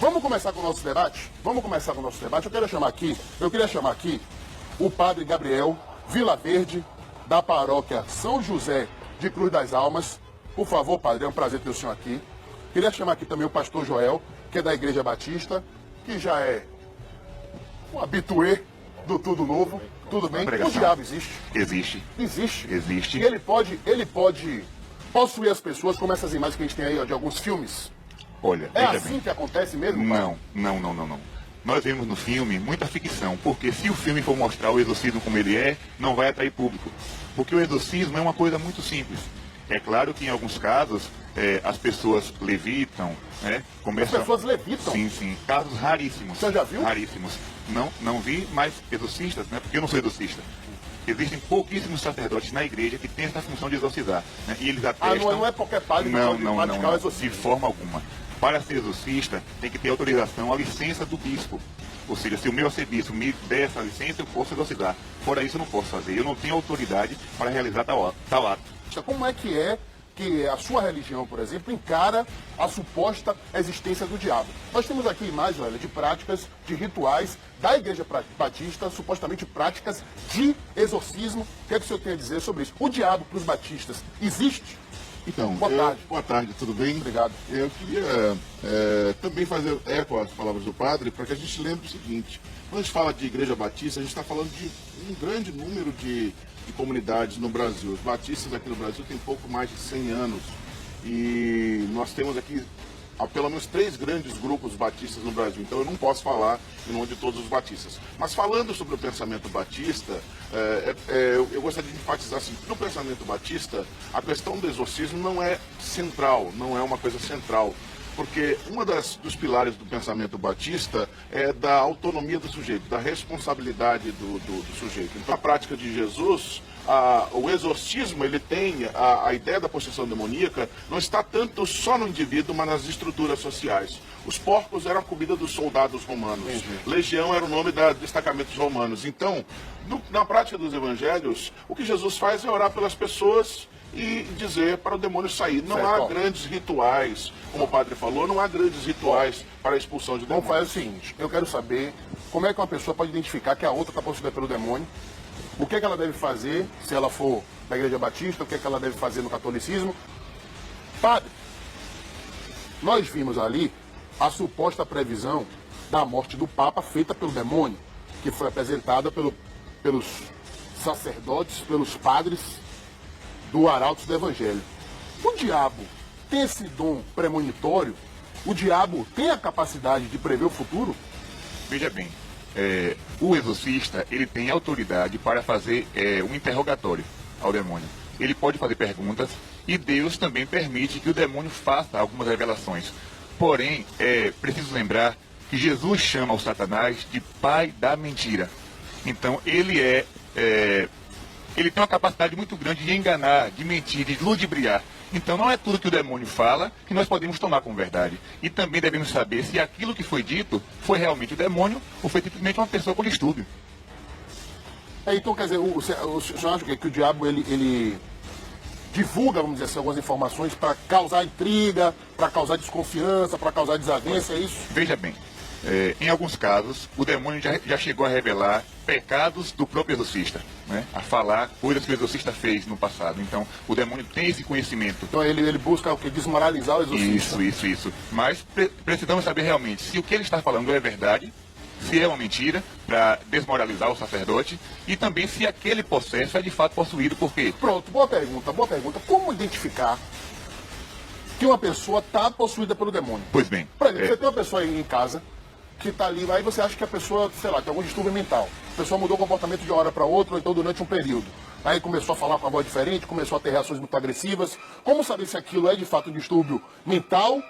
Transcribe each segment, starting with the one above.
Vamos começar com o nosso debate? Vamos começar com o nosso debate. Eu queria chamar aqui o padre Gabriel Vilaverde, da paróquia São José de Cruz das Almas. Por favor, padre, é um prazer ter o senhor aqui. Queria chamar aqui também o pastor Joel, que é da Igreja Batista, que já é um habitué do Tudo Novo. Tudo bem? O diabo existe? Existe. Existe? Existe. E ele pode possuir as pessoas, como essas imagens que a gente tem aí, ó, de alguns filmes. Olha, É veja assim bem. que acontece mesmo? Padre? Não. Nós vemos no filme muita ficção, porque se o filme for mostrar o exorcismo como ele é, não vai atrair público. Porque o exorcismo é uma coisa muito simples. É claro que em alguns casos as pessoas levitam, né? As pessoas levitam? Sim. Casos raríssimos. Você já viu? Raríssimos. Não vi, mas exorcistas, né? Porque eu não sou exorcista. Existem pouquíssimos sacerdotes na igreja que têm essa função de exorcizar, né? E eles atestam... não é qualquer padre que pode praticar o exorcismo. De forma alguma. Para ser exorcista, tem que ter autorização, a licença do bispo. Ou seja, se o meu arcebispo me der essa licença, eu posso exorcizar. Fora isso, eu não posso fazer. Eu não tenho autoridade para realizar tal ato. Como é que a sua religião, por exemplo, encara a suposta existência do diabo? Nós temos aqui imagens, olha, de práticas, de rituais da Igreja Batista, supostamente práticas de exorcismo. O que é que o senhor tem a dizer sobre isso? O diabo para os batistas existe? Então, boa tarde, tudo bem? Obrigado. Eu queria também fazer eco às palavras do padre, para que a gente lembre o seguinte: quando a gente fala de Igreja Batista, a gente está falando de um grande número de comunidades no Brasil. Os batistas aqui no Brasil têm pouco mais de 100 anos e nós temos aqui há pelo menos 3 grandes grupos batistas no Brasil, então eu não posso falar em nome de todos os batistas. Mas falando sobre o pensamento batista, eu gostaria de enfatizar assim, que no pensamento batista, a questão do exorcismo não é central, não é uma coisa central. Porque dos pilares do pensamento batista é da autonomia do sujeito, da responsabilidade do sujeito. Então, a prática de Jesus, o exorcismo, ele tem a ideia da possessão demoníaca, não está tanto só no indivíduo, mas nas estruturas sociais. Os porcos eram a comida dos soldados romanos. Legião era o nome dos destacamentos romanos. Então, na prática dos evangelhos, o que Jesus faz é orar pelas pessoas e dizer para o demônio sair. Não há grandes rituais, como o padre falou, não há grandes rituais para a expulsão de demônios. Vamos fazer o seguinte, eu quero saber como é que uma pessoa pode identificar que a outra está possuída pelo demônio, o que é que ela deve fazer se ela for da Igreja Batista, o que é que ela deve fazer no catolicismo. Padre, nós vimos ali a suposta previsão da morte do Papa feita pelo demônio, que foi apresentada pelos sacerdotes, pelos padres do Arautos do Evangelho. O diabo tem esse dom premonitório? O diabo tem a capacidade de prever o futuro? Veja bem, o exorcista, ele tem autoridade para fazer um interrogatório ao demônio. Ele pode fazer perguntas e Deus também permite que o demônio faça algumas revelações. Porém, é preciso lembrar que Jesus chama o Satanás de pai da mentira. Então, ele tem uma capacidade muito grande de enganar, de mentir, de ludibriar. Então não é tudo que o demônio fala que nós podemos tomar como verdade. E também devemos saber se aquilo que foi dito foi realmente o demônio ou foi simplesmente uma pessoa com distúrbio. Então, quer dizer, o senhor acha que o diabo ele divulga, vamos dizer assim, algumas informações para causar intriga, para causar desconfiança, para causar desavença, é isso? Veja bem, em alguns casos, o demônio já chegou a revelar pecados do próprio exorcista, né? A falar coisas que o exorcista fez no passado. Então, o demônio tem esse conhecimento. Então, ele busca o que? Desmoralizar o exorcista. Isso. Mas precisamos saber realmente se o que ele está falando é verdade, se é uma mentira, para desmoralizar o sacerdote, e também se aquele processo é de fato possuído por quê? Pronto, boa pergunta. Como identificar que uma pessoa está possuída pelo demônio? Pois bem. Por exemplo, você tem uma pessoa aí em casa que está ali, aí você acha que a pessoa, sei lá, tem algum distúrbio mental. A pessoa mudou o comportamento de uma hora para outra, ou então durante um período. Aí começou a falar com a voz diferente, começou a ter reações muito agressivas. Como saber se aquilo é de fato um distúrbio mental,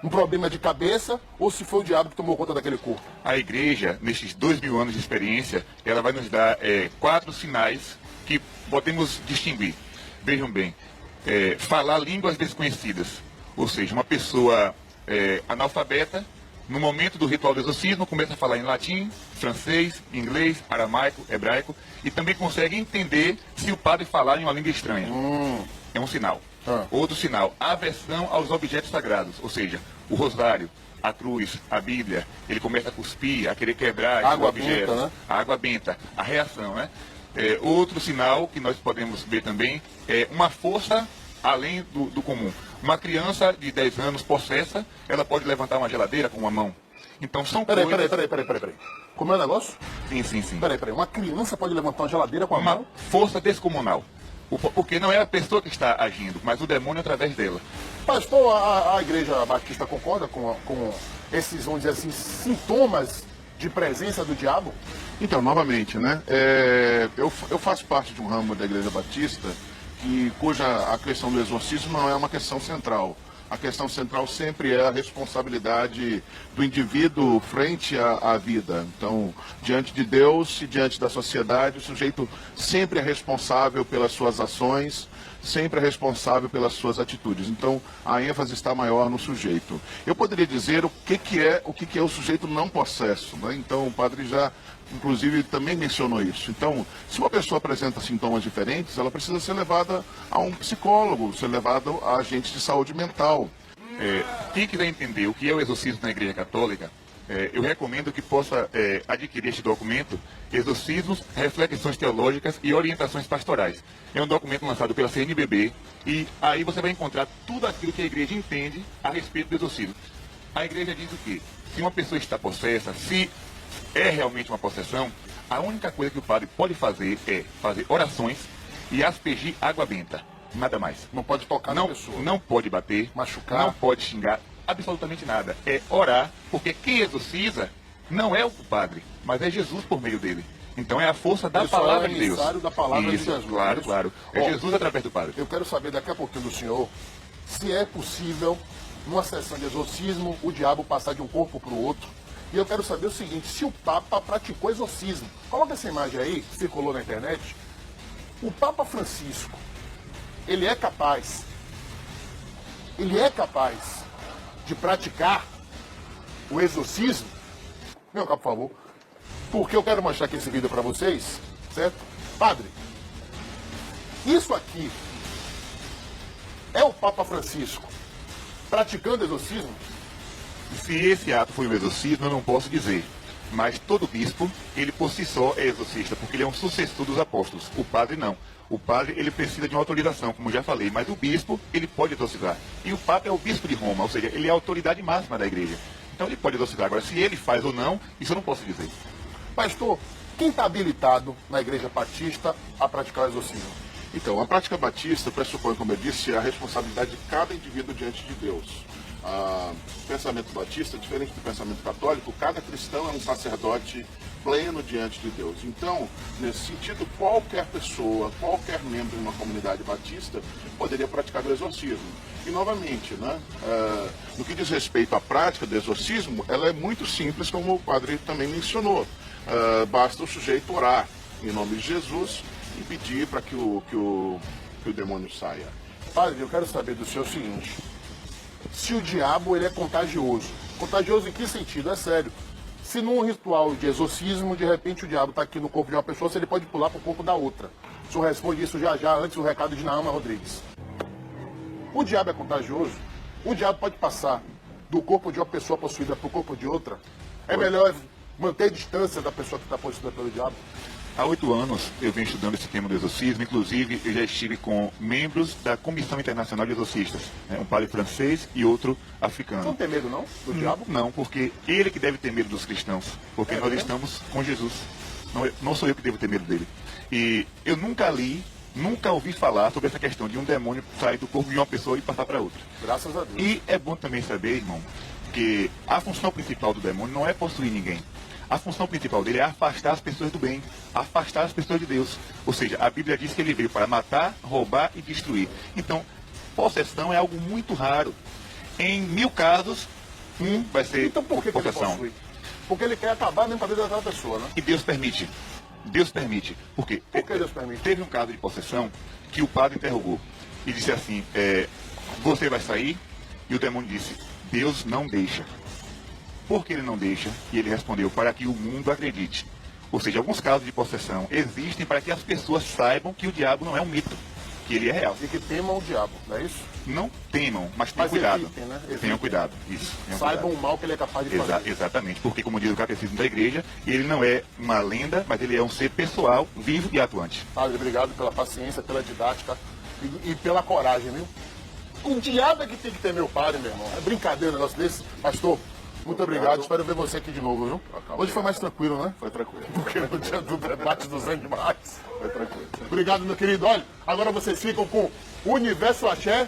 um problema de cabeça, ou se foi o diabo que tomou conta daquele corpo? A igreja, nesses 2000 anos de experiência, ela vai nos dar 4 sinais que podemos distinguir. Vejam bem, falar línguas desconhecidas, ou seja, uma pessoa analfabeta, no momento do ritual do exorcismo, começa a falar em latim, francês, inglês, aramaico, hebraico, e também consegue entender se o padre falar em uma língua estranha. É um sinal. Outro sinal, aversão aos objetos sagrados, ou seja, o rosário, a cruz, a Bíblia, ele começa a cuspir, a querer quebrar Água esses objetos. benta, né? A água benta, a reação, né? Outro sinal que nós podemos ver também é uma força além do comum. Uma criança de 10 anos possessa, ela pode levantar uma geladeira com uma mão. Então são Peraí. coisas... Como é o negócio? Sim. Peraí. Uma criança pode levantar uma geladeira com a Uma mão? força descomunal. Porque não é a pessoa que está agindo, mas o demônio através dela. Pastor, a Igreja Batista concorda com esses, vamos dizer assim, sintomas de presença do diabo? Então, novamente, né? Eu faço parte de um ramo da Igreja Batista cuja a questão do exorcismo não é uma questão central. A questão central sempre é a responsabilidade do indivíduo frente à vida. Então, diante de Deus e diante da sociedade, o sujeito sempre é responsável pelas suas ações, sempre é responsável pelas suas atitudes. Então, a ênfase está maior no sujeito. Eu poderia dizer o que é o sujeito não possesso, né? Então, o padre já, inclusive, também mencionou isso. Então, se uma pessoa apresenta sintomas diferentes, ela precisa ser levada a um psicólogo, ser levada a agentes de saúde mental. Quem quiser entender o que é o exorcismo na Igreja Católica, eu recomendo que possa adquirir este documento, Exorcismos, Reflexões Teológicas e Orientações Pastorais. É um documento lançado pela CNBB e aí você vai encontrar tudo aquilo que a Igreja entende a respeito do exorcismo. A Igreja diz o quê? Se uma pessoa está possessa, se é realmente uma possessão, a única coisa que o padre pode fazer é fazer orações e aspergir água benta. Nada mais. Não pode tocar na pessoa. Não pode bater, machucar, não pode xingar, absolutamente nada. É orar, porque quem exorciza não é o padre, mas é Jesus por meio dele. Então é a força da palavra de Deus. Da palavra Isso, de Jesus. Claro. É Jesus através do padre. Eu quero saber daqui a pouquinho do senhor se é possível, numa sessão de exorcismo, o diabo passar de um corpo para o outro. E eu quero saber o seguinte, se o Papa praticou exorcismo. Coloca essa imagem aí, que circulou na internet. O Papa Francisco, ele é capaz de praticar o exorcismo? Meu cabo, por favor. Porque eu quero mostrar aqui esse vídeo para vocês, certo? Padre, isso aqui é o Papa Francisco praticando exorcismo? Se esse ato foi um exorcismo, eu não posso dizer. Mas todo bispo, ele por si só é exorcista, porque ele é um sucessor dos apóstolos. O padre não. O padre, ele precisa de uma autorização, como já falei, mas o bispo, ele pode exorcizar. E o Papa é o bispo de Roma, ou seja, ele é a autoridade máxima da igreja. Então ele pode exorcizar. Agora, se ele faz ou não, isso eu não posso dizer. Pastor, quem está habilitado na Igreja Batista a praticar o exorcismo? Então, a prática batista pressupõe, como eu disse, a responsabilidade de cada indivíduo diante de Deus. O pensamento batista, diferente do pensamento católico, cada cristão é um sacerdote pleno diante de Deus. Então, nesse sentido, qualquer pessoa, qualquer membro de uma comunidade batista poderia praticar o exorcismo. E, novamente, né, no que diz respeito à prática do exorcismo, ela é muito simples, como o padre também mencionou. Basta o sujeito orar em nome de Jesus e pedir para que o demônio saia. Padre, eu quero saber do senhor o seguinte. Se o diabo ele é contagioso. Contagioso em que sentido? É sério. Se num ritual de exorcismo, de repente o diabo está aqui no corpo de uma pessoa, se ele pode pular para o corpo da outra. O senhor responde isso já, antes do recado de Naama Rodrigues. O diabo é contagioso? O diabo pode passar do corpo de uma pessoa possuída para o corpo de outra? É melhor manter a distância da pessoa que está possuída pelo diabo? Há 8 anos eu venho estudando esse tema do exorcismo, inclusive eu já estive com membros da Comissão Internacional de Exorcistas, né? Um padre francês e outro africano. Não tem medo não, do diabo? Não, porque ele que deve ter medo dos cristãos, porque nós estamos com Jesus. Não sou eu que devo ter medo dele. E eu nunca ouvi falar sobre essa questão de um demônio sair do corpo de uma pessoa e passar para outra. Graças a Deus. E é bom também saber, irmão, que a função principal do demônio não é possuir ninguém. A função principal dele é afastar as pessoas do bem, afastar as pessoas de Deus. Ou seja, a Bíblia diz que ele veio para matar, roubar e destruir. Então, possessão é algo muito raro. Em 1000 casos, um vai ser então, por que possessão. Ele possui? Porque ele quer acabar mesmo com a vida daquela pessoa, né? E Deus permite. Deus permite. Por quê? Por que Deus permite? Teve um caso de possessão que o padre interrogou e disse assim, você vai sair? E o demônio disse, Deus não deixa. Por que ele não deixa? E ele respondeu, para que o mundo acredite. Ou seja, alguns casos de possessão existem para que as pessoas saibam que o diabo não é um mito, que ele é real. E que temam o diabo, não é isso? Não temam, mas tenham Mas cuidado. evitem, né? Evitem. Tenham cuidado, isso. Tenham Saibam cuidado. o mal que ele é capaz de fazer. Exatamente, porque como diz o catecismo da igreja, ele não é uma lenda, mas ele é um ser pessoal, vivo e atuante. Padre, obrigado pela paciência, pela didática e pela coragem, viu? O diabo é que tem que ter meu padre, meu irmão. É brincadeira um negócio desse. Pastor, muito obrigado. Espero ver você aqui de novo, viu? Hoje foi mais tranquilo, né? Foi tranquilo. Porque no dia do debate dos animais. Foi tranquilo. Obrigado, meu querido. Olha, agora vocês ficam com o Universo Axé.